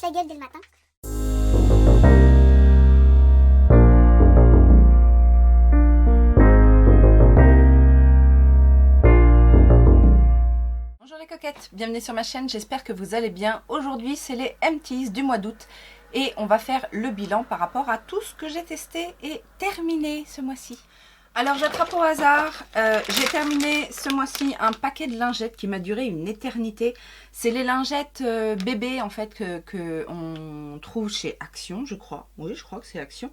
casse la gueule dès le matin. Bonjour les coquettes, bienvenue sur ma chaîne, j'espère que vous allez bien. Aujourd'hui c'est les empties du mois d'août et on va faire le bilan par rapport à tout ce que j'ai testé et terminé ce mois-ci. Alors j'attrape au hasard, j'ai terminé ce mois-ci un paquet de lingettes qui m'a duré une éternité. C'est les lingettes bébés en fait que on trouve chez Action, je crois. Oui, je crois que c'est Action.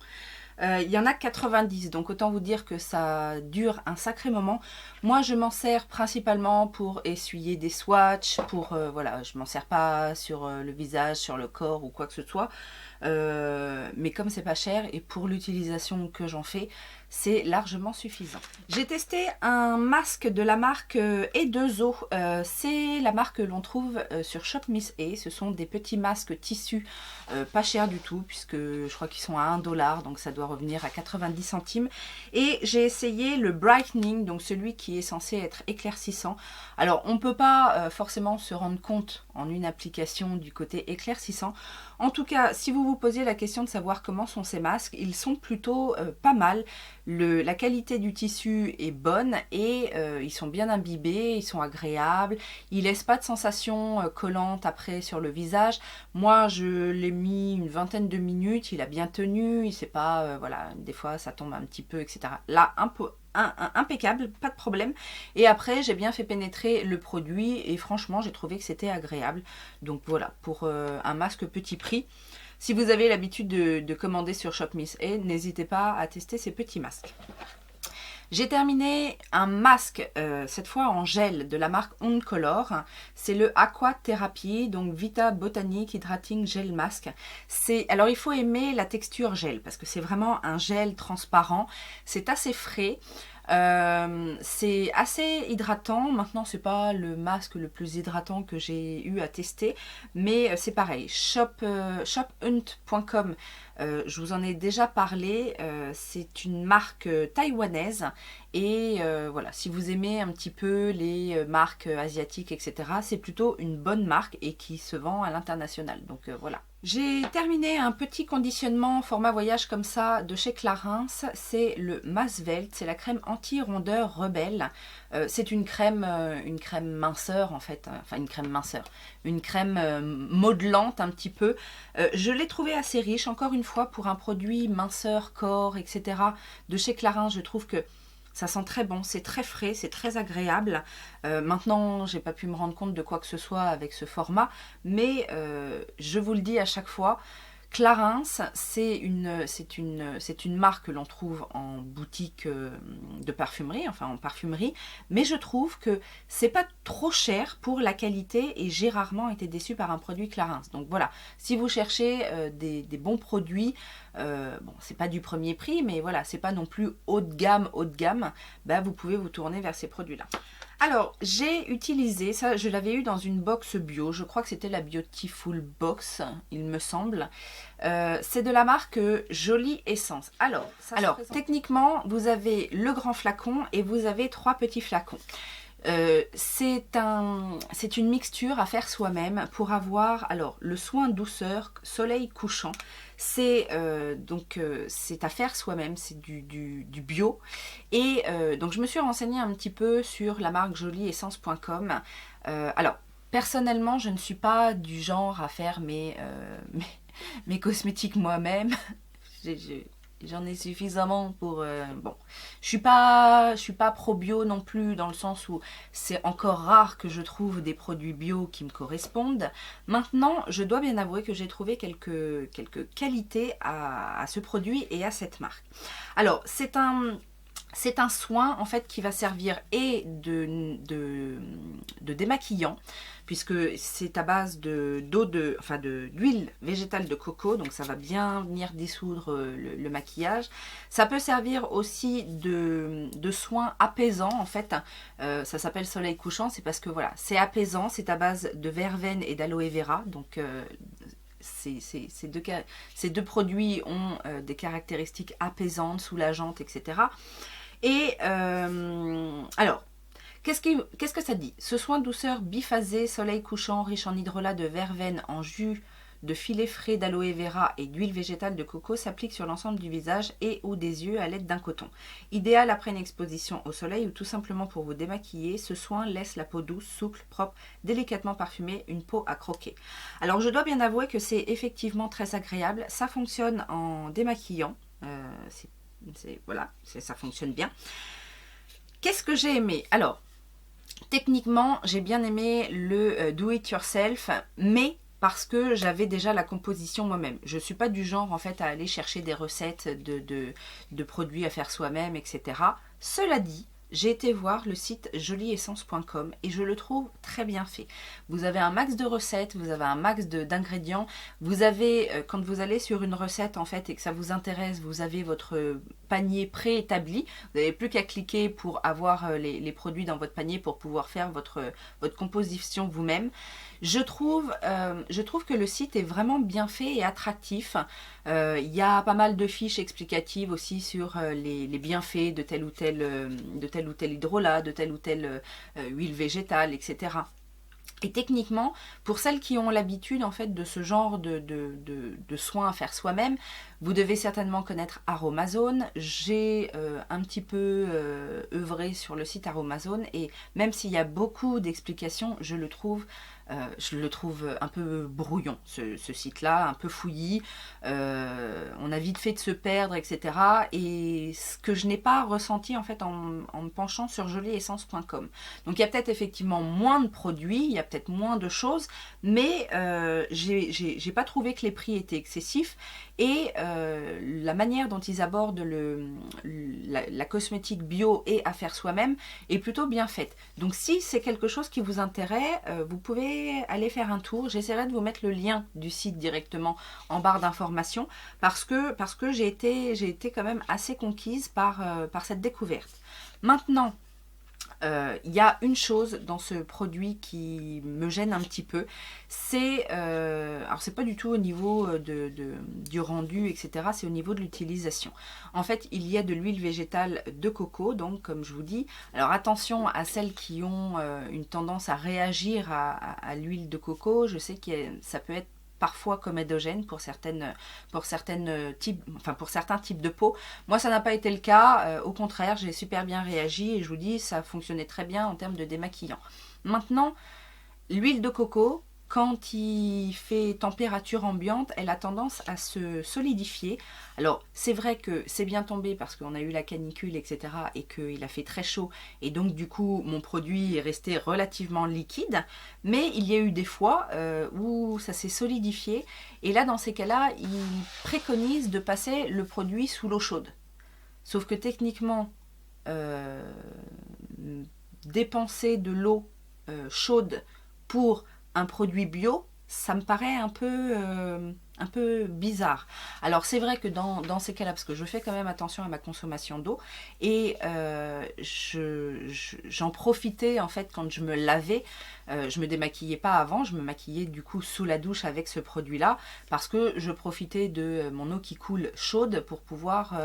Il y en a 90, donc autant vous dire que ça dure un sacré moment. Moi, je m'en sers principalement pour essuyer des swatchs, pour voilà, je m'en sers pas sur le visage, sur le corps ou quoi que ce soit. Mais comme c'est pas cher et pour l'utilisation que j'en fais, c'est largement suffisant. J'ai testé un masque de la marque E2O. C'est la marque que l'on trouve sur Shop Miss E. Ce sont des petits masques tissus pas chers du tout, puisque je crois qu'ils sont à 1 $, donc ça doit revenir à 90 centimes. Et j'ai essayé le Brightening, donc celui qui est censé être éclaircissant. Alors on ne peut pas forcément se rendre compte en une application du côté éclaircissant. En tout cas, si vous vous posez la question de savoir comment sont ces masques, ils sont plutôt pas mal. La qualité du tissu est bonne et ils sont bien imbibés, ils sont agréables. Ils laissent pas de sensation collante après sur le visage. Moi, je l'ai mis une vingtaine de minutes, il a bien tenu, il sait pas, voilà, des fois ça tombe un petit peu, etc. Là, un peu impeccable, pas de problème. Et après j'ai bien fait pénétrer le produit et franchement j'ai trouvé que c'était agréable. Donc voilà, pour un masque petit prix, si vous avez l'habitude de commander sur Shop Miss E, n'hésitez pas à tester ces petits masques. J'ai terminé un masque, cette fois en gel, de la marque On Color. C'est le Aqua Therapy, donc Vita Botanic Hydrating Gel Mask. Alors il faut aimer la texture gel, parce que c'est vraiment un gel transparent. C'est assez frais. C'est assez hydratant. Maintenant c'est pas le masque le plus hydratant que j'ai eu à tester, mais c'est pareil. Shophunt.com, je vous en ai déjà parlé, c'est une marque taïwanaise et voilà, si vous aimez un petit peu les marques asiatiques, etc., c'est plutôt une bonne marque et qui se vend à l'international, donc voilà. J'ai terminé un petit conditionnement format voyage comme ça de chez Clarins, c'est le Masvelt, c'est la crème anti-rondeur rebelle. C'est une crème minceur en fait, enfin une crème minceur, une crème modelante un petit peu. Je l'ai trouvé assez riche, encore une fois, pour un produit minceur, corps, etc. de chez Clarins, je trouve que ça sent très bon, c'est très frais, c'est très agréable. Maintenant, j'ai pas pu me rendre compte de quoi que ce soit avec ce format, mais je vous le dis à chaque fois, Clarins, c'est une marque que l'on trouve en boutique de parfumerie, enfin en parfumerie, mais je trouve que c'est pas trop cher pour la qualité et j'ai rarement été déçue par un produit Clarins. Donc voilà, si vous cherchez des bons produits, bon, c'est pas du premier prix, mais voilà, c'est pas non plus haut de gamme, bah, vous pouvez vous tourner vers ces produits-là. Alors, j'ai utilisé, ça je l'avais eu dans une box bio, je crois que c'était la Beautiful Box, il me semble. C'est de la marque Jolie Essence. Alors techniquement, vous avez le grand flacon et vous avez 3 petits flacons. C'est une mixture à faire soi-même pour avoir alors le soin douceur soleil couchant. C'est c'est à faire soi-même, c'est du bio. Et donc je me suis renseignée un petit peu sur la marque jolieessence.com. Alors personnellement, je ne suis pas du genre à faire mes cosmétiques moi-même. J'en ai suffisamment pour... bon, je suis pas pro bio non plus, dans le sens où c'est encore rare que je trouve des produits bio qui me correspondent. Maintenant, je dois bien avouer que j'ai trouvé quelques qualités à ce produit et à cette marque. Alors, c'est un soin en fait qui va servir et de démaquillant, puisque c'est à base d'huile végétale de coco, donc ça va bien venir dissoudre le maquillage. Ça peut servir aussi de soin apaisant en fait. Ça s'appelle soleil couchant, c'est parce que voilà, c'est apaisant, c'est à base de verveine et d'aloe vera, donc ces deux produits ont des caractéristiques apaisantes, soulageantes, etc. Et alors, qu'est-ce que ça dit? Ce soin douceur biphasé, soleil couchant, riche en hydrolat de verveine en jus de filet frais d'aloe vera et d'huile végétale de coco s'applique sur l'ensemble du visage et ou des yeux à l'aide d'un coton. Idéal après une exposition au soleil ou tout simplement pour vous démaquiller, ce soin laisse la peau douce, souple, propre, délicatement parfumée, une peau à croquer. Alors je dois bien avouer que c'est effectivement très agréable, ça fonctionne en démaquillant, voilà, ça fonctionne bien. Qu'est-ce que j'ai aimé? Alors, techniquement, j'ai bien aimé le do it yourself, mais parce que j'avais déjà la composition moi-même. Je ne suis pas du genre en fait à aller chercher des recettes de produits à faire soi-même, etc. Cela dit, j'ai été voir le site joliessence.com et je le trouve très bien fait. Vous avez un max de recettes, vous avez un max d'ingrédients. Vous avez, quand vous allez sur une recette en fait et que ça vous intéresse, vous avez votre panier préétabli. Vous n'avez plus qu'à cliquer pour avoir les produits dans votre panier pour pouvoir faire votre composition vous-même. Je trouve que le site est vraiment bien fait et attractif. Il y a pas mal de fiches explicatives aussi sur les bienfaits de tel ou tel hydrolat, de telle ou telle huile végétale, etc. Et techniquement, pour celles qui ont l'habitude en fait de ce genre de soins à faire soi-même, vous devez certainement connaître Aromazone. J'ai un petit peu œuvré sur le site Aromazone et même s'il y a beaucoup d'explications, je le trouve un peu brouillon, ce site-là, un peu fouillis. On a vite fait de se perdre, etc. Et ce que je n'ai pas ressenti en fait en me penchant sur joliessence.com. Donc il y a peut-être effectivement moins de produits, il y a peut-être moins de choses, mais j'ai pas trouvé que les prix étaient excessifs. Et la manière dont ils abordent la cosmétique bio et à faire soi-même est plutôt bien faite. Donc si c'est quelque chose qui vous intéresse, vous pouvez aller faire un tour. J'essaierai de vous mettre le lien du site directement en barre d'informations parce que j'ai été quand même assez conquise par cette découverte. Maintenant, il y a une chose dans ce produit qui me gêne un petit peu, alors c'est pas du tout au niveau du rendu, etc. C'est au niveau de l'utilisation. En fait, il y a de l'huile végétale de coco, donc comme je vous dis. Alors attention à celles qui ont une tendance à réagir à l'huile de coco. Je sais que ça peut être parfois comédogène pour certains types de peau. Moi, ça n'a pas été le cas. Au contraire, j'ai super bien réagi et je vous dis, ça fonctionnait très bien en termes de démaquillant. Maintenant, l'huile de coco, quand il fait température ambiante, elle a tendance à se solidifier. Alors, c'est vrai que c'est bien tombé parce qu'on a eu la canicule, etc. et qu'il a fait très chaud. Et donc, du coup, mon produit est resté relativement liquide. Mais il y a eu des fois où ça s'est solidifié. Et là, dans ces cas-là, il préconise de passer le produit sous l'eau chaude. Sauf que techniquement, dépenser de l'eau chaude pour un produit bio, ça me paraît un peu bizarre. Alors c'est vrai que dans ces cas-là, parce que je fais quand même attention à ma consommation d'eau, et j'en profitais en fait quand je me lavais, je me démaquillais pas avant, je me maquillais du coup sous la douche avec ce produit-là, parce que je profitais de mon eau qui coule chaude pour pouvoir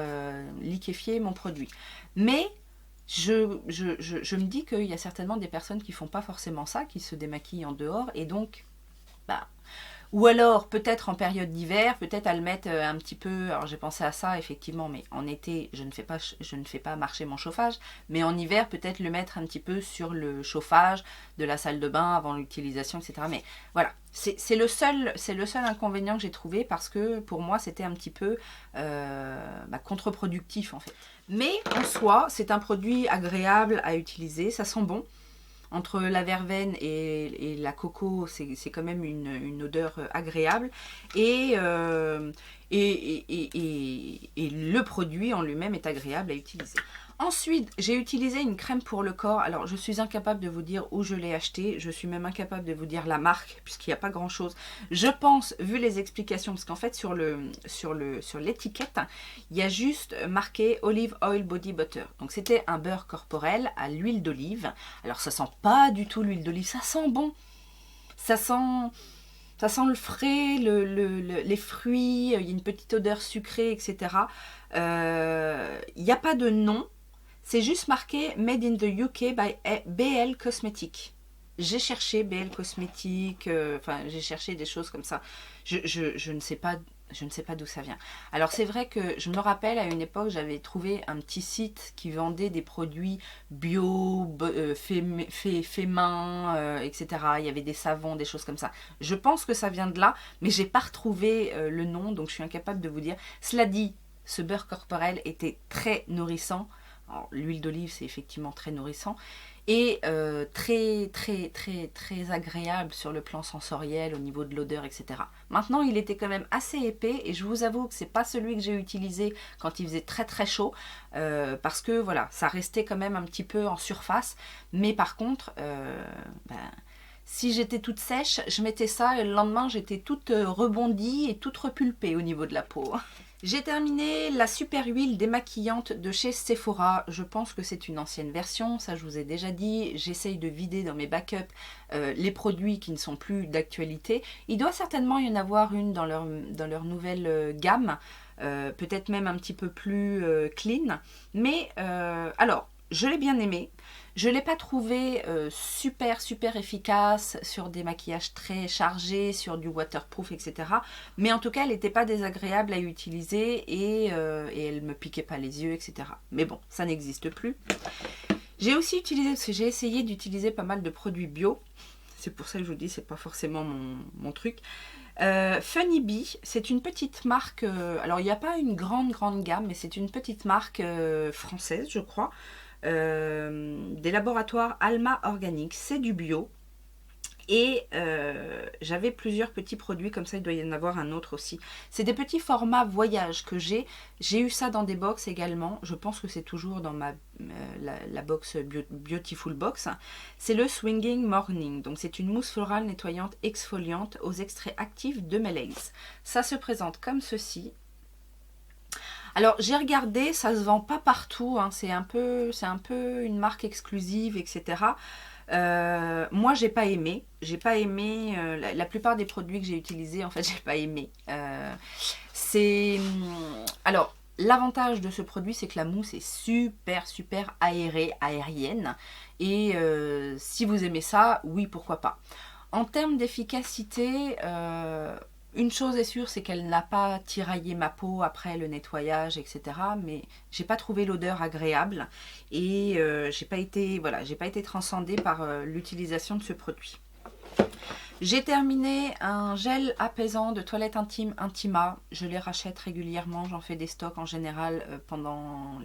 liquéfier mon produit. Mais je me dis qu'il y a certainement des personnes qui font pas forcément ça, qui se démaquillent en dehors, et donc, ou alors peut-être en période d'hiver, peut-être à le mettre un petit peu, alors j'ai pensé à ça effectivement, mais en été je ne fais pas marcher mon chauffage, mais en hiver peut-être le mettre un petit peu sur le chauffage de la salle de bain avant l'utilisation, etc. Mais voilà, c'est le seul inconvénient que j'ai trouvé parce que pour moi c'était un petit peu contre-productif en fait. Mais en soi, c'est un produit agréable à utiliser, ça sent bon. Entre la verveine et la coco, c'est quand même une odeur agréable. Et le produit en lui-même est agréable à utiliser. Ensuite, j'ai utilisé une crème pour le corps. Alors, je suis incapable de vous dire où je l'ai acheté. Je suis même incapable de vous dire la marque, puisqu'il n'y a pas grand-chose. Je pense, vu les explications, parce qu'en fait, sur l'étiquette, il y a juste marqué Olive Oil Body Butter. Donc, c'était un beurre corporel à l'huile d'olive. Alors, ça sent pas du tout l'huile d'olive. Ça sent bon. Ça sent le frais, les fruits. Il y a une petite odeur sucrée, etc. Il n'y a pas de nom. C'est juste marqué Made in the UK by BL Cosmetics. j'ai cherché BL Cosmétiques, enfin j'ai cherché des choses comme ça. Je ne sais pas, je ne sais pas d'où ça vient. Alors c'est vrai que je me rappelle à une époque, j'avais trouvé un petit site qui vendait des produits bio, fait main, etc. Il y avait des savons, des choses comme ça. Je pense que ça vient de là, mais j'ai pas retrouvé le nom, donc je suis incapable de vous dire. Cela dit, ce beurre corporel était très nourrissant. L'huile d'olive, c'est effectivement très nourrissant et très agréable sur le plan sensoriel au niveau de l'odeur, etc. Maintenant, il était quand même assez épais et je vous avoue que c'est pas celui que j'ai utilisé quand il faisait très chaud parce que voilà, ça restait quand même un petit peu en surface, mais par contre ben, si j'étais toute sèche, je mettais ça et le lendemain j'étais toute rebondie et toute repulpée au niveau de la peau. J'ai terminé la super huile démaquillante de chez Sephora. Je pense que c'est une ancienne version, ça je vous ai déjà dit. J'essaye de vider dans mes backups les produits qui ne sont plus d'actualité. Il doit certainement y en avoir une dans leur nouvelle gamme, peut-être même un petit peu plus clean. Mais alors, je l'ai bien aimé. Je ne l'ai pas trouvé super efficace sur des maquillages très chargés, sur du waterproof, etc. Mais en tout cas, elle n'était pas désagréable à utiliser et elle ne me piquait pas les yeux, etc. Mais bon, ça n'existe plus. J'ai aussi utilisé, parce que j'ai essayé d'utiliser pas mal de produits bio. C'est pour ça que je vous dis, c'est pas forcément mon truc. Funny Bee, c'est une petite marque, alors il n'y a pas une grande gamme, mais c'est une petite marque française, je crois. Des laboratoires Alma Organics, c'est du bio et j'avais plusieurs petits produits comme ça, il doit y en avoir un autre aussi. C'est des petits formats voyage que j'ai eu ça dans des box également, je pense que c'est toujours dans la box Beautiful Box. C'est le Swinging Morning, donc c'est une mousse florale nettoyante exfoliante aux extraits actifs de mélèze. Ça se présente comme ceci. Alors j'ai regardé, ça se vend pas partout, hein, c'est un peu une marque exclusive, etc. Moi j'ai pas aimé, la plupart des produits que j'ai utilisés en fait j'ai pas aimé. Alors l'avantage de ce produit c'est que la mousse est super aérienne et si vous aimez ça, oui pourquoi pas. En termes d'efficacité, une chose est sûre, c'est qu'elle n'a pas tiraillé ma peau après le nettoyage, etc. Mais j'ai pas trouvé l'odeur agréable et j'ai pas été transcendée par l'utilisation de ce produit. J'ai terminé un gel apaisant de toilette intime Intima. Je les rachète régulièrement, j'en fais des stocks en général pendant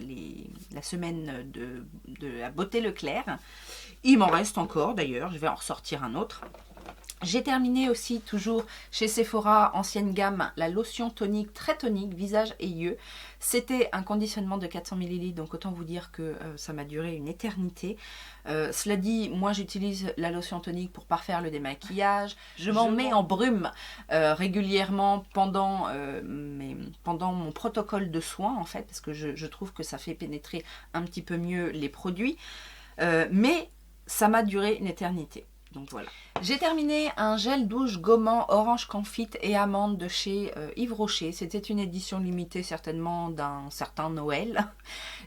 la semaine de la beauté Leclerc. Il m'en reste encore d'ailleurs, je vais en ressortir un autre. J'ai terminé aussi, toujours chez Sephora, ancienne gamme, la lotion tonique, très tonique, visage et yeux. C'était un conditionnement de 400 ml, donc autant vous dire que ça m'a duré une éternité. Cela dit, moi j'utilise la lotion tonique pour parfaire le démaquillage. Je m'en mets en brume régulièrement pendant mon protocole de soins, en fait, parce que je trouve que ça fait pénétrer un petit peu mieux les produits. Mais ça m'a duré une éternité. Donc voilà. J'ai terminé un gel douche gommant orange confite et amande de chez Yves Rocher. C'était une édition limitée certainement d'un certain Noël.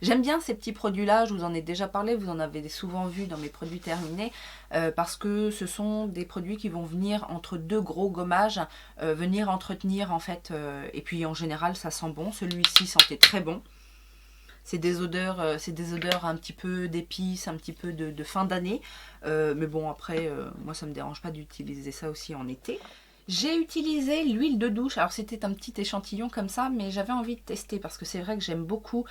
J'aime bien ces petits produits-là, je vous en ai déjà parlé, vous en avez souvent vu dans mes produits terminés, parce que ce sont des produits qui vont venir entre deux gros gommages, venir entretenir en fait, et puis en général ça sent bon. Celui-ci sentait très bon. C'est des odeurs un petit peu d'épices, un petit peu de fin d'année. Mais bon, après, moi, ça ne me dérange pas d'utiliser ça aussi en été. J'ai utilisé l'huile de douche. Alors, c'était un petit échantillon comme ça, mais j'avais envie de tester parce que c'est vrai que j'aime beaucoup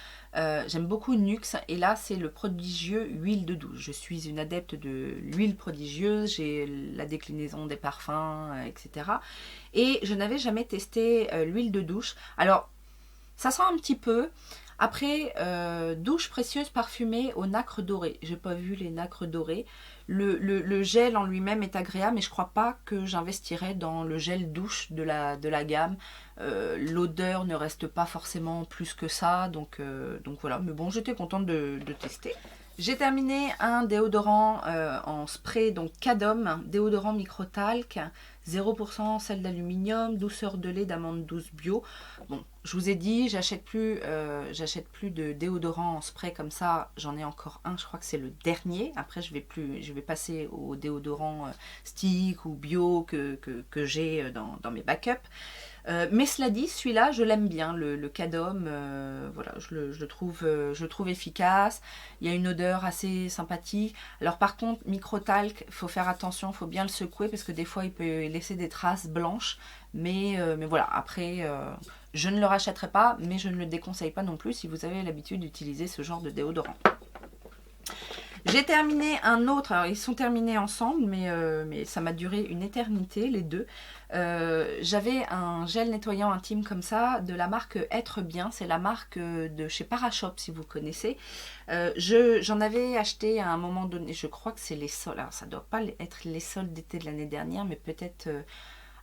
Nuxe. Et là, c'est le prodigieux huile de douche. Je suis une adepte de l'huile prodigieuse. J'ai la déclinaison des parfums, etc. Et je n'avais jamais testé l'huile de douche. Alors, ça sent un petit peu. Après, douche précieuse parfumée au nacre doré. J'ai pas vu les nacres dorés. Le gel en lui-même est agréable, mais je crois pas que j'investirais dans le gel douche de la gamme. L'odeur ne reste pas forcément plus que ça, donc voilà. Mais bon, j'étais contente de tester. J'ai terminé un déodorant en spray, donc Cadom, déodorant microtalc, 0% sel d'aluminium, douceur de lait d'amande douce bio. Bon, je vous ai dit, j'achète plus de déodorant en spray comme ça. J'en ai encore un, je crois que c'est le dernier. Après, je vais passer au déodorant stick ou bio que j'ai dans mes backups. Mais cela dit, celui-là, je l'aime bien, le Cadom, voilà, je le trouve efficace. Il y a une odeur assez sympathique. Alors par contre, microtalc, il faut faire attention, il faut bien le secouer parce que des fois, il peut laisser des traces blanches. Mais voilà, après, je ne le rachèterai pas, mais je ne le déconseille pas non plus si vous avez l'habitude d'utiliser ce genre de déodorant. J'ai terminé un autre, alors ils sont terminés ensemble, mais ça m'a duré une éternité, les deux. J'avais un gel nettoyant intime comme ça, de la marque Être Bien, c'est la marque de chez Parashop si vous connaissez. J'en avais acheté à un moment donné, je crois que c'est les soldes, alors ça ne doit pas être les soldes d'été de l'année dernière, mais peut-être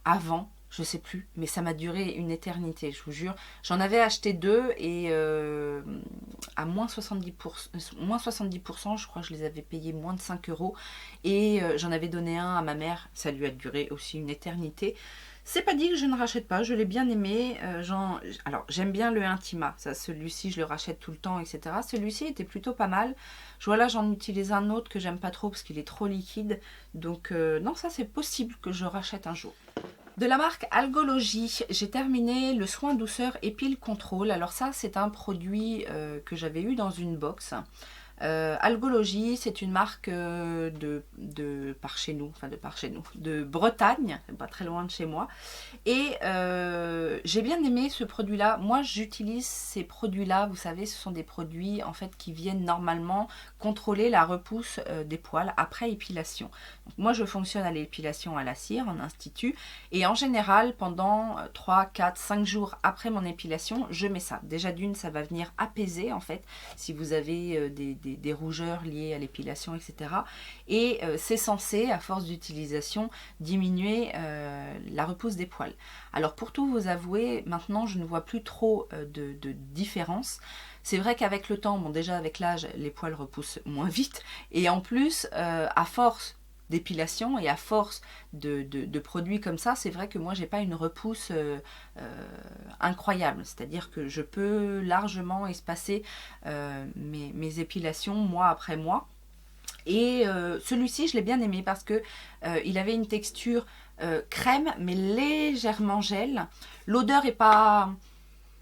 avant. Je sais plus, mais ça m'a duré une éternité, je vous jure. J'en avais acheté deux et à moins 70%, je crois que je les avais payés moins de 5 euros. Et j'en avais donné un à ma mère, ça lui a duré aussi une éternité. C'est pas dit que je ne rachète pas, je l'ai bien aimé. Alors j'aime bien le Intima, celui-ci je le rachète tout le temps, etc. Celui-ci était plutôt pas mal. Voilà, j'en utilise un autre que j'aime pas trop parce qu'il est trop liquide. Donc non, ça c'est possible que je rachète un jour. De la marque Algologie, j'ai terminé le soin douceur Épile Contrôle. Alors ça, c'est un produit que j'avais eu dans une box. Algologie, c'est une marque de Bretagne, pas très loin de chez moi. Et j'ai bien aimé ce produit-là. Moi, j'utilise ces produits-là. Vous savez, ce sont des produits en fait qui viennent normalement contrôler la repousse des poils après épilation. Donc, moi, je fonctionne à l'épilation à la cire en institut. Et en général, pendant 3, 4, 5 jours après mon épilation, je mets ça. Déjà d'une, ça va venir apaiser en fait si vous avez des rougeurs liées à l'épilation, etc. Et c'est censé, à force d'utilisation, diminuer la repousse des poils. Alors pour tout vous avouer, maintenant je ne vois plus trop de différence. C'est vrai qu'avec le temps, bon déjà avec l'âge, les poils repoussent moins vite. Et en plus, à force d'épilation et à force de produits comme ça, c'est vrai que moi j'ai pas une repousse incroyable, c'est-à-dire que je peux largement espacer mes épilations mois après mois. Et celui-ci je l'ai bien aimé parce que il avait une texture crème mais légèrement gel. L'odeur est pas...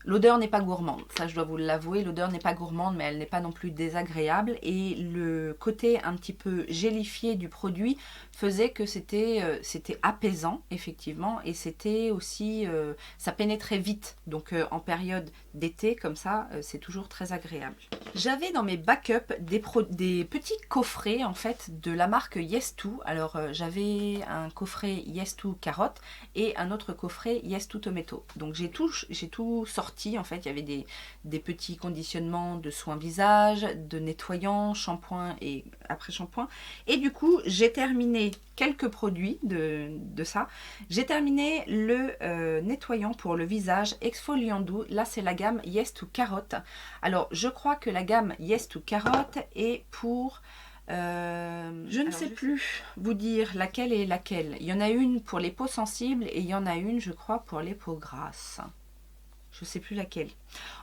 L'odeur n'est pas gourmande, ça je dois vous l'avouer, l'odeur n'est pas gourmande mais elle n'est pas non plus désagréable et le côté un petit peu gélifié du produit faisait que c'était apaisant effectivement et c'était aussi, ça pénétrait vite donc en période d'été comme ça c'est toujours très agréable. J'avais dans mes backups des petits coffrets en fait de la marque Yes2, alors j'avais un coffret Yes2 carotte et un autre coffret Yes2 tomato, donc j'ai tout sorti. En fait, il y avait des petits conditionnements de soins visage, de nettoyants, shampoing et après-shampoing. Et du coup, j'ai terminé quelques produits de ça. J'ai terminé le nettoyant pour le visage exfoliant doux. Là, c'est la gamme Yes2 Carotte. Alors, je crois que la gamme Yes2 Carotte est pour... je ne sais plus vous dire laquelle est laquelle. Il y en a une pour les peaux sensibles et il y en a une, je crois, pour les peaux grasses. Je ne sais plus laquelle.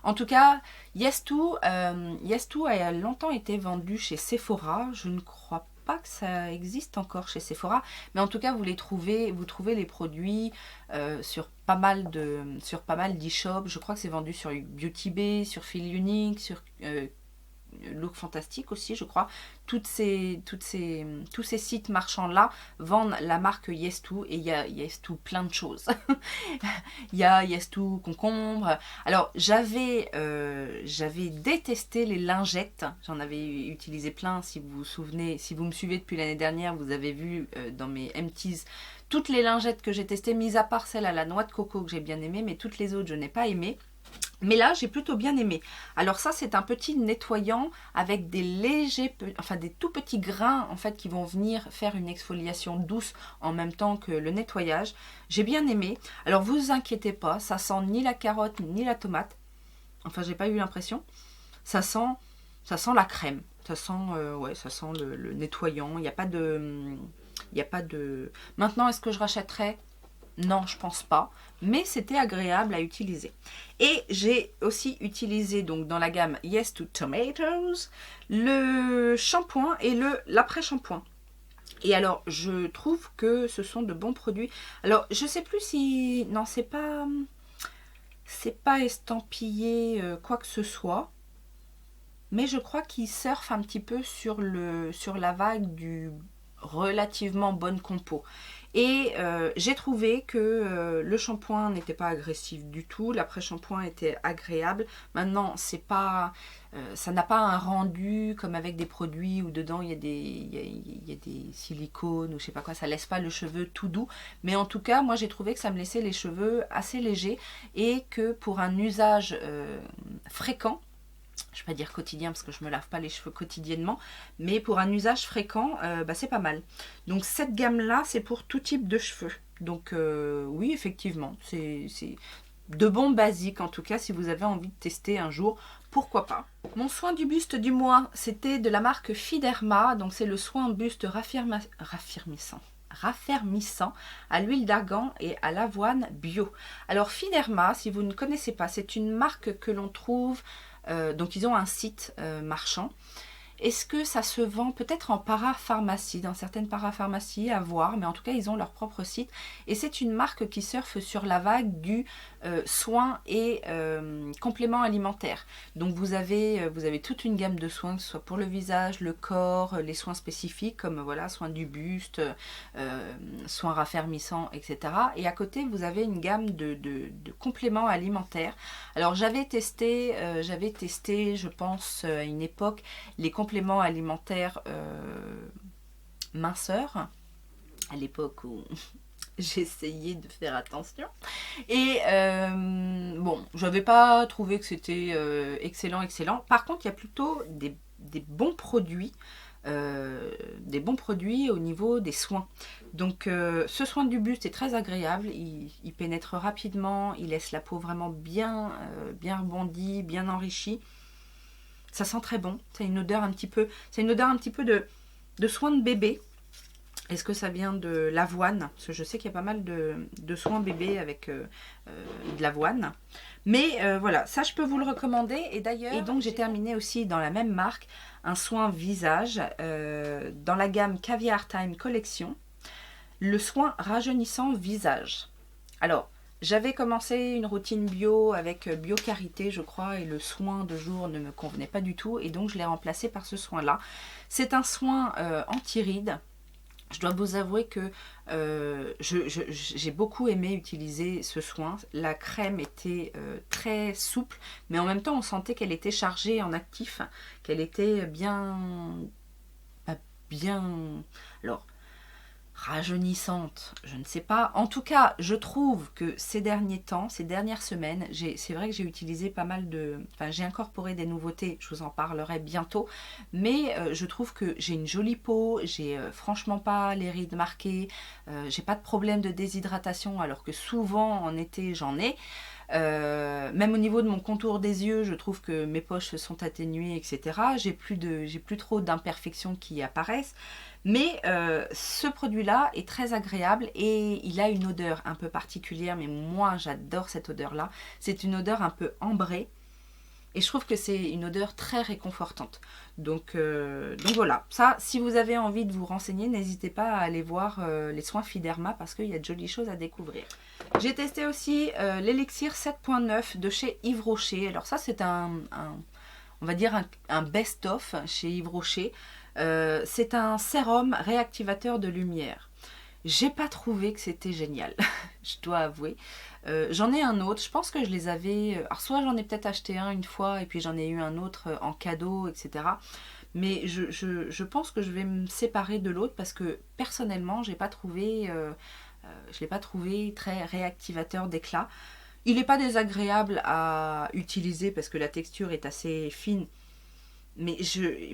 En tout cas, Yes2 a longtemps été vendu chez Sephora. Je ne crois pas que ça existe encore chez Sephora. Mais en tout cas, vous trouvez les produits sur pas mal d'e-shops. Je crois que c'est vendu sur Beauty Bay, sur Feel Unique, sur Look Fantastique aussi, je crois. Tous ces sites marchands-là vendent la marque Yes2 et il y a Yes2 plein de choses. Il y a Yes2 concombre. Alors, j'avais détesté les lingettes. J'en avais utilisé plein, si vous vous souvenez. Si vous me suivez depuis l'année dernière, vous avez vu dans mes empties toutes les lingettes que j'ai testées, mis à part celle à la noix de coco que j'ai bien aimée, mais toutes les autres, je n'ai pas aimé. Mais là, j'ai plutôt bien aimé. Alors ça, c'est un petit nettoyant avec des des tout petits grains en fait qui vont venir faire une exfoliation douce en même temps que le nettoyage. J'ai bien aimé. Alors vous inquiétez pas, ça sent ni la carotte ni la tomate. Enfin, j'ai pas eu l'impression. Ça sent la crème. Ça sent, ouais, ça sent le nettoyant. Il n'y a pas de... Il n'y a pas de... Maintenant, est-ce que je rachèterais? Non, je pense pas. Mais c'était agréable à utiliser. Et j'ai aussi utilisé, donc dans la gamme Yes to Tomatoes, le shampoing et l'après-shampoing. Et alors, je trouve que ce sont de bons produits. Alors, je sais plus si... Non, c'est pas estampillé quoi que ce soit. Mais je crois qu'ils surfent un petit peu sur la vague du relativement bonne compo. Et j'ai trouvé que le shampoing n'était pas agressif du tout, l'après-shampoing était agréable. Maintenant, c'est pas, ça n'a pas un rendu comme avec des produits où dedans il y a des silicones ou je sais pas quoi, ça laisse pas le cheveu tout doux. Mais en tout cas, moi j'ai trouvé que ça me laissait les cheveux assez légers et que pour un usage fréquent, je ne vais pas dire quotidien parce que je ne me lave pas les cheveux quotidiennement, mais pour un usage fréquent, c'est pas mal. Donc cette gamme-là, c'est pour tout type de cheveux. Donc oui, effectivement, c'est de bons basiques en tout cas, si vous avez envie de tester un jour, pourquoi pas. Mon soin du buste du mois, c'était de la marque Fiderma, donc c'est le soin buste raffermissant à l'huile d'argan et à l'avoine bio. Alors Fiderma, si vous ne connaissez pas, c'est une marque que l'on trouve... donc ils ont un site marchand. Est-ce que ça se vend peut-être en parapharmacie, dans certaines parapharmacies, à voir, mais en tout cas ils ont leur propre site et c'est une marque qui surfe sur la vague du soin et compléments alimentaires. Donc vous avez toute une gamme de soins, que ce soit pour le visage, le corps, les soins spécifiques comme voilà, soins du buste, soins raffermissants, etc. Et à côté vous avez une gamme de compléments alimentaires. Alors j'avais testé, je pense à une époque, les compléments alimentaires minceurs, à l'époque où j'essayais de faire attention. Et bon, j'avais pas trouvé que c'était excellent. Par contre, il y a plutôt des bons produits. Des bons produits au niveau des soins. Donc ce soin du buste est très agréable, il pénètre rapidement, il laisse la peau vraiment bien rebondie, bien enrichie. Ça sent très bon, c'est une odeur un petit peu de soin de bébé. Est-ce que ça vient de l'avoine? Parce que je sais qu'il y a pas mal de soins bébé avec de l'avoine. Mais voilà, ça je peux vous le recommander. Et d'ailleurs, donc j'ai terminé aussi dans la même marque un soin visage dans la gamme Caviar Time Collection. Le soin rajeunissant visage. Alors, j'avais commencé une routine bio avec Biocarité, je crois, et le soin de jour ne me convenait pas du tout. Et donc, je l'ai remplacé par ce soin-là. C'est un soin anti-rides. Je dois vous avouer que j'ai beaucoup aimé utiliser ce soin. La crème était très souple, mais en même temps, on sentait qu'elle était chargée en actif, qu'elle était bien... Alors, rajeunissante, je ne sais pas. En tout cas, je trouve que ces derniers temps, ces dernières semaines, c'est vrai que j'ai utilisé pas mal de... Enfin, j'ai incorporé des nouveautés, je vous en parlerai bientôt. Mais je trouve que j'ai une jolie peau, j'ai franchement pas les rides marquées, j'ai pas de problème de déshydratation, alors que souvent en été j'en ai. Même au niveau de mon contour des yeux, je trouve que mes poches se sont atténuées, etc. J'ai plus trop d'imperfections qui apparaissent. Mais ce produit-là est très agréable et il a une odeur un peu particulière, mais moi j'adore cette odeur-là. C'est une odeur un peu ambrée et je trouve que c'est une odeur très réconfortante. Donc voilà, ça, si vous avez envie de vous renseigner, n'hésitez pas à aller voir les soins Fiderma parce qu'il y a de jolies choses à découvrir. J'ai testé aussi l'élixir 7.9 de chez Yves Rocher. Alors ça, c'est on va dire un best-of chez Yves Rocher. C'est un sérum réactivateur de lumière. J'ai pas trouvé que c'était génial, je dois avouer. J'en ai un autre, je pense que je les avais... Alors soit j'en ai peut-être acheté un une fois et puis j'en ai eu un autre en cadeau, etc. Mais je pense que je vais me séparer de l'autre parce que personnellement, je l'ai pas trouvé très réactivateur d'éclat. Il n'est pas désagréable à utiliser parce que la texture est assez fine. Mais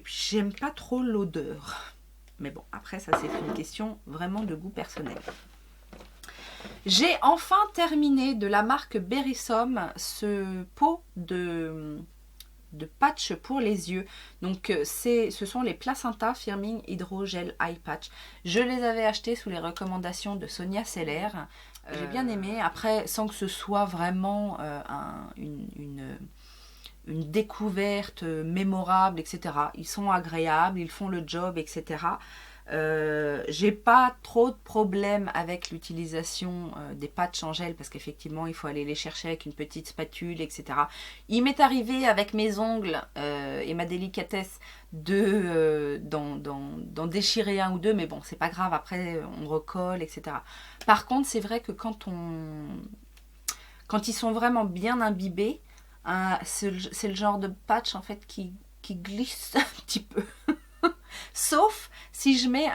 j'aime pas trop l'odeur. Mais bon, après ça c'est une question vraiment de goût personnel. J'ai enfin terminé de la marque Berrysom ce pot de de patch pour les yeux. Donc ce sont les Placenta Firming Hydro Gel Eye Patch. Je les avais achetés sous les recommandations de Sonia Seller. J'ai bien aimé. Après, sans que ce soit vraiment une découverte mémorable, etc. Ils sont agréables, ils font le job, etc. J'ai pas trop de problèmes avec l'utilisation des patchs en gel parce qu'effectivement il faut aller les chercher avec une petite spatule, etc. Il m'est arrivé avec mes ongles et ma délicatesse d'en déchirer un ou deux, mais bon c'est pas grave, après on recolle, etc. Par contre c'est vrai que quand ils sont vraiment bien imbibés, c'est le genre de patch en fait qui glisse un petit peu. Sauf si je mets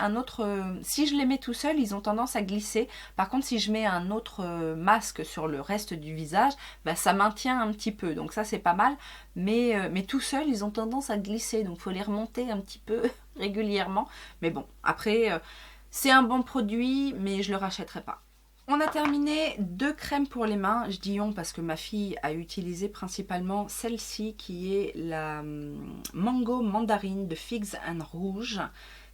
si je les mets tout seul, ils ont tendance à glisser. Par contre, si je mets un autre masque sur le reste du visage, bah, ça maintient un petit peu. Donc ça, c'est pas mal. Mais tout seul, ils ont tendance à glisser. Donc il faut les remonter un petit peu régulièrement. Mais bon, après, c'est un bon produit, mais je le rachèterai pas. On a terminé 2 crèmes pour les mains. Je dis on parce que ma fille a utilisé principalement celle-ci qui est la Mango Mandarine de Figs and Rouge.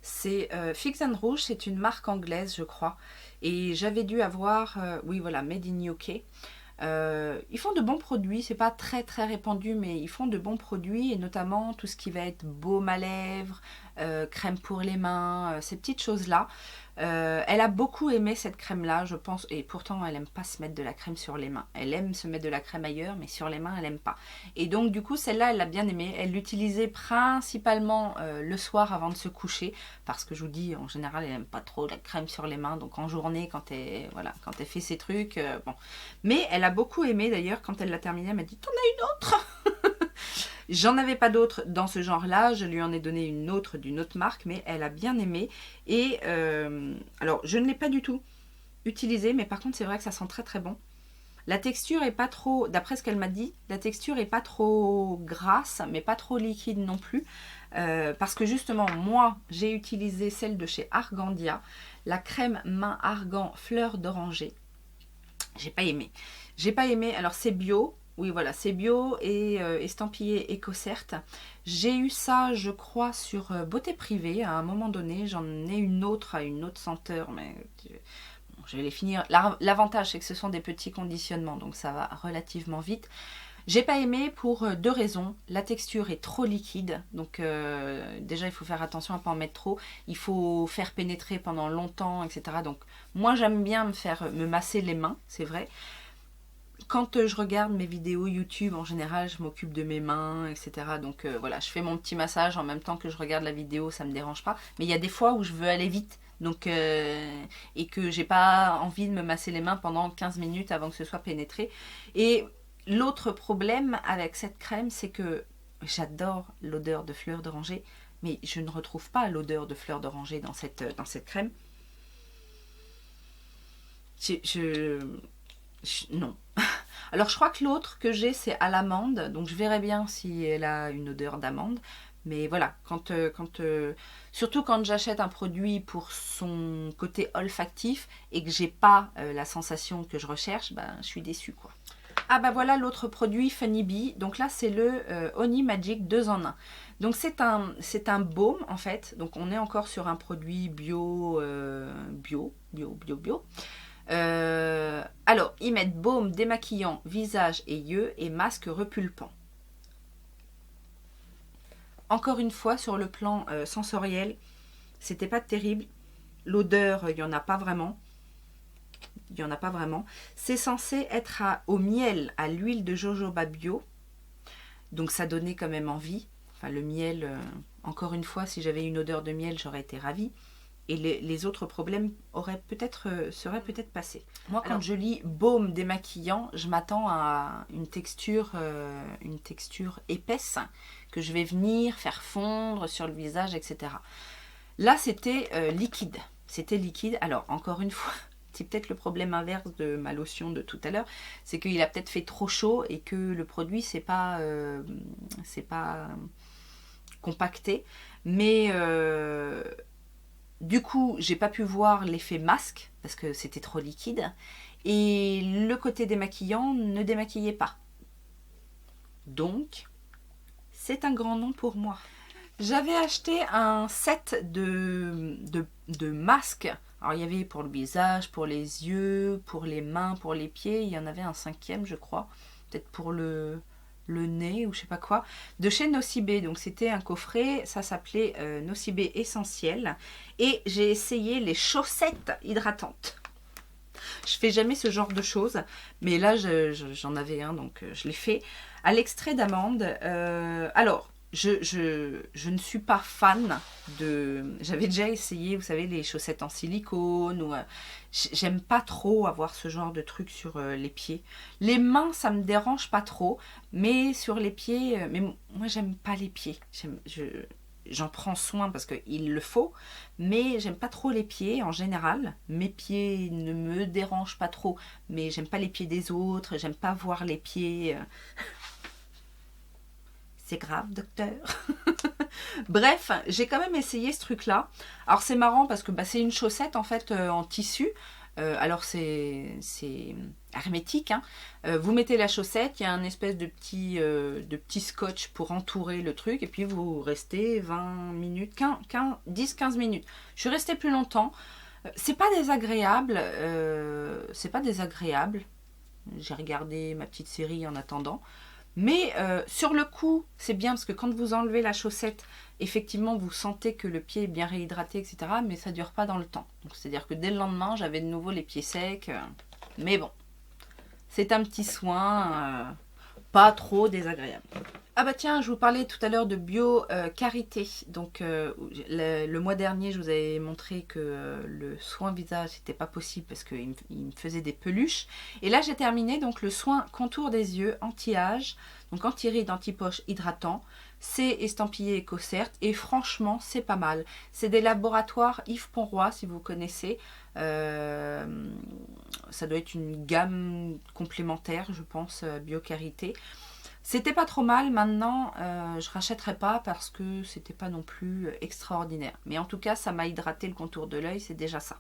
Figs and Rouge, c'est une marque anglaise je crois. Et j'avais dû avoir, oui voilà, Made in UK. Ils font de bons produits, c'est pas très répandu mais ils font de bons produits et notamment tout ce qui va être baume à lèvres, crème pour les mains, ces petites choses là. Elle a beaucoup aimé cette crème là je pense, et pourtant elle aime pas se mettre de la crème sur les mains. Elle aime se mettre de la crème ailleurs mais sur les mains elle aime pas. Et donc du coup celle-là elle l'a bien aimée. Elle l'utilisait principalement le soir avant de se coucher parce que je vous dis en général elle aime pas trop la crème sur les mains, donc en journée quand elle fait ses trucs, bon. Mais elle a beaucoup aimé d'ailleurs, quand elle l'a terminée elle m'a dit t'en as une autre. J'en avais pas d'autres dans ce genre-là, je lui en ai donné une autre d'une autre marque, mais elle a bien aimé. Et alors, je ne l'ai pas du tout utilisée, mais par contre, c'est vrai que ça sent très bon. La texture est pas trop, d'après ce qu'elle m'a dit, la texture est pas trop grasse, mais pas trop liquide non plus. Parce que justement, moi, j'ai utilisé celle de chez Argandia, la crème main argan fleur d'oranger. J'ai pas aimé. J'ai pas aimé, alors c'est bio. Oui, voilà, c'est bio et estampillé EcoCert. J'ai eu ça, je crois, sur Beauté Privée à un moment donné. J'en ai une autre à une autre senteur, mais bon, je vais les finir. L'avantage, c'est que ce sont des petits conditionnements, donc ça va relativement vite. J'ai pas aimé pour 2 raisons. La texture est trop liquide, donc déjà il faut faire attention à ne pas en mettre trop. Il faut faire pénétrer pendant longtemps, etc. Donc moi j'aime bien me masser les mains, c'est vrai. Quand je regarde mes vidéos YouTube, en général, je m'occupe de mes mains, etc. Donc voilà, je fais mon petit massage en même temps que je regarde la vidéo, ça ne me dérange pas. Mais il y a des fois où je veux aller vite, donc, et que j'ai pas envie de me masser les mains pendant 15 minutes avant que ce soit pénétré. Et l'autre problème avec cette crème, c'est que j'adore l'odeur de fleur d'oranger, mais je ne retrouve pas l'odeur de fleur d'oranger dans cette crème. Non. Alors je crois que l'autre que j'ai c'est à l'amande, donc je verrai bien si elle a une odeur d'amande. Mais voilà, surtout quand j'achète un produit pour son côté olfactif et que j'ai pas la sensation que je recherche, ben, je suis déçue quoi. Ah bah voilà l'autre produit Funny Bee. Donc là c'est le Honey Magic 2 en 1. Donc c'est un baume en fait. Donc on est encore sur un produit bio. Alors, ils mettent baume démaquillant visage et yeux et masque repulpant. Encore une fois, sur le plan sensoriel, c'était pas terrible. L'odeur, il n'y en a pas vraiment. C'est censé être au miel, à l'huile de jojoba bio. Donc ça donnait quand même envie. Enfin, le miel, encore une fois, si j'avais une odeur de miel, j'aurais été ravie. Et les autres problèmes seraient peut-être passés. Moi, quand je lis baume démaquillant, je m'attends à une texture épaisse que je vais venir faire fondre sur le visage, etc. Là, c'était liquide. C'était liquide. Alors, encore une fois, c'est peut-être le problème inverse de ma lotion de tout à l'heure. C'est qu'il a peut-être fait trop chaud et que le produit, c'est pas compacté. Mais... du coup, j'ai pas pu voir l'effet masque parce que c'était trop liquide. Et le côté démaquillant ne démaquillait pas. Donc, c'est un grand nom pour moi. J'avais acheté un set de masques. Alors il y avait pour le visage, pour les yeux, pour les mains, pour les pieds. Il y en avait un 5e je crois. Peut-être pour le nez ou je sais pas quoi. De chez Nocibé. Donc c'était un coffret. Ça s'appelait Nocibé Essentiel. Et j'ai essayé les chaussettes hydratantes. Je fais jamais ce genre de choses. Mais là j'en avais un donc je l'ai fait. À l'extrait d'amande. Alors... Je ne suis pas fan de... J'avais déjà essayé, vous savez, les chaussettes en silicone. Ou, j'aime pas trop avoir ce genre de truc sur les pieds. Les mains, ça me dérange pas trop. Mais sur les pieds... mais moi, j'aime pas les pieds. J'en prends soin parce qu'il le faut. Mais j'aime pas trop les pieds en général. Mes pieds ne me dérangent pas trop. Mais j'aime pas les pieds des autres. J'aime pas voir les pieds... C'est grave, docteur. Bref, j'ai quand même essayé ce truc-là. Alors, c'est marrant parce que c'est une chaussette, en fait, en tissu. Alors, c'est hermétique. Hein. Vous mettez la chaussette, il y a un espèce de petit scotch pour entourer le truc. Et puis, vous restez 20 minutes, 10-15 minutes. Je suis restée plus longtemps. C'est pas désagréable. J'ai regardé ma petite série en attendant. Mais sur le coup, c'est bien parce que quand vous enlevez la chaussette, effectivement, vous sentez que le pied est bien réhydraté, etc. Mais ça ne dure pas dans le temps. C'est-à-dire que dès le lendemain, j'avais de nouveau les pieds secs. Mais bon, c'est un petit soin pas trop désagréable. Ah bah tiens, je vous parlais tout à l'heure de Bio Carité. Donc le mois dernier, je vous avais montré que le soin visage n'était pas possible parce qu'il me faisait des peluches. Et là, j'ai terminé donc le soin contour des yeux, anti-âge, donc anti-rides, anti-poche, hydratant. C'est estampillé EcoCert et franchement, c'est pas mal. C'est des laboratoires Yves Ponroy, si vous connaissez. Ça doit être une gamme complémentaire, je pense, Bio Carité. C'était pas trop mal, maintenant je rachèterai pas parce que c'était pas non plus extraordinaire. Mais en tout cas, ça m'a hydraté le contour de l'œil, c'est déjà ça.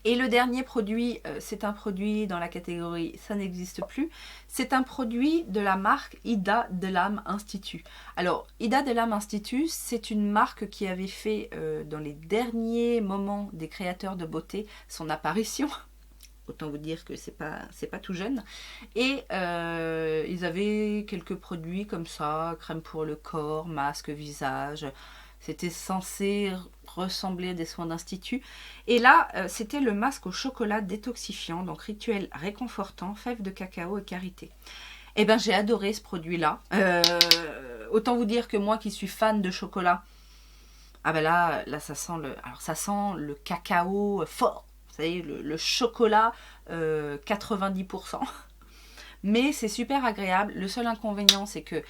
Et le dernier produit, c'est un produit dans la catégorie ça n'existe plus. C'est un produit de la marque Ida de l'Âme Institut. Alors, Ida de l'Âme Institut, c'est une marque qui avait fait dans les derniers moments des créateurs de beauté son apparition. Autant vous dire que c'est pas tout jeune. Et ils avaient quelques produits comme ça, crème pour le corps, masque, visage. C'était censé ressembler à des soins d'institut. Et là, c'était le masque au chocolat détoxifiant, donc rituel réconfortant, fèves de cacao et karité. Eh bien, j'ai adoré ce produit-là. Autant vous dire que moi qui suis fan de chocolat, ah ben là ça sent le cacao fort. Vous savez, le chocolat 90%. Mais c'est super agréable. Le seul inconvénient, c'est que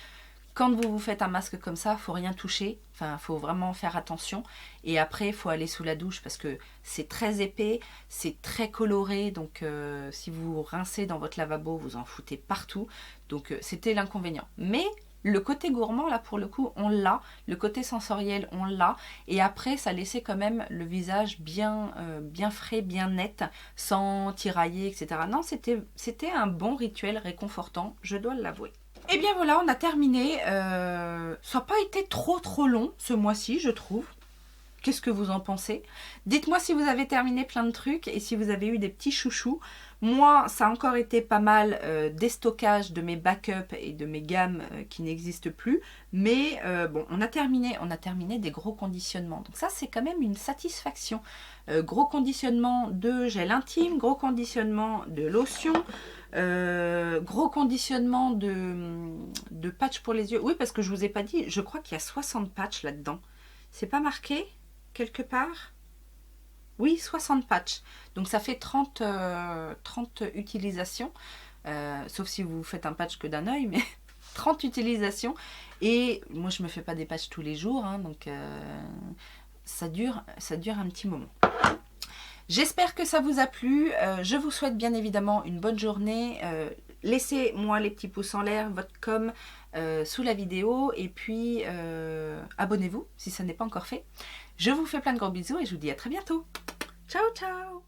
quand vous vous faites un masque comme ça, il ne faut rien toucher. Enfin, il faut vraiment faire attention. Et après, il faut aller sous la douche parce que c'est très épais, c'est très coloré. Donc, si vous rincez dans votre lavabo, vous en foutez partout. Donc, c'était l'inconvénient. Mais le côté gourmand, là, pour le coup, on l'a. Le côté sensoriel, on l'a. Et après, ça laissait quand même le visage bien frais, bien net, sans tirailler, etc. Non, c'était un bon rituel réconfortant, je dois l'avouer. Et bien voilà, on a terminé. Ça n'a pas été trop long ce mois-ci, je trouve. Qu'est-ce que vous en pensez? Dites-moi si vous avez terminé plein de trucs et si vous avez eu des petits chouchous. Moi, ça a encore été pas mal déstockage de mes backups et de mes gammes qui n'existent plus. Mais bon, on a terminé des gros conditionnements. Donc ça, c'est quand même une satisfaction. Gros conditionnement de gel intime, gros conditionnement de lotion, gros conditionnement de patch pour les yeux. Oui, parce que je vous ai pas dit, je crois qu'il y a 60 patchs là-dedans. C'est pas marqué quelque part? Oui, 60 patchs. Donc ça fait 30 utilisations. Sauf si vous faites un patch que d'un œil, mais 30 utilisations. Et moi, je me fais pas des patchs tous les jours. Hein, donc ça dure un petit moment. J'espère que ça vous a plu. Je vous souhaite bien évidemment une bonne journée. Laissez-moi les petits pouces en l'air, votre com sous la vidéo. Et puis, abonnez-vous si ça n'est pas encore fait. Je vous fais plein de gros bisous et je vous dis à très bientôt. Ciao, ciao!